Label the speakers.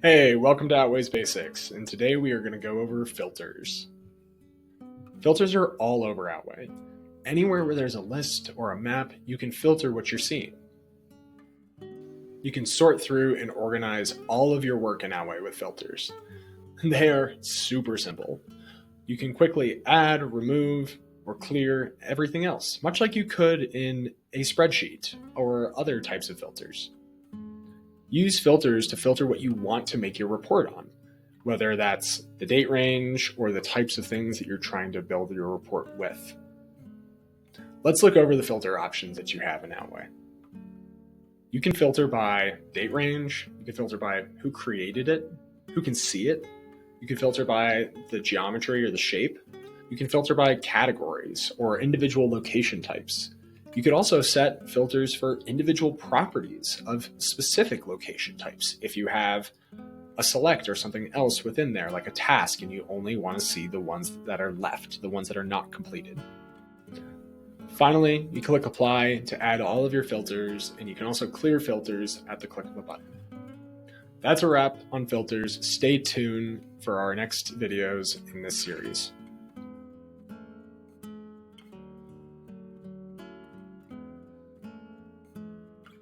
Speaker 1: Hey, welcome to Outway's Basics, and today we are going to go over filters. Filters are all over Outway. Anywhere where there's a list or a map, you can filter what you're seeing. You can sort through and organize all of your work in Outway with filters. They are super simple. You can quickly add, remove, or clear everything else, much like you could in a spreadsheet or other types of filters. Use filters to filter what you want to make your report on, whether that's the date range or the types of things that you're trying to build your report with. Let's look over the filter options that you have in Outway. You can filter by date range, you can filter by who created it, who can see it, you can filter by the geometry or the shape, you can filter by categories or individual location types. You could also set filters for individual properties of specific location types. If you have a select or something else within there, like a task, and you only want to see the ones that are left, the ones that are not completed. Finally, you click apply to add all of your filters, and you can also clear filters at the click of a button. That's a wrap on filters. Stay tuned for our next videos in this series.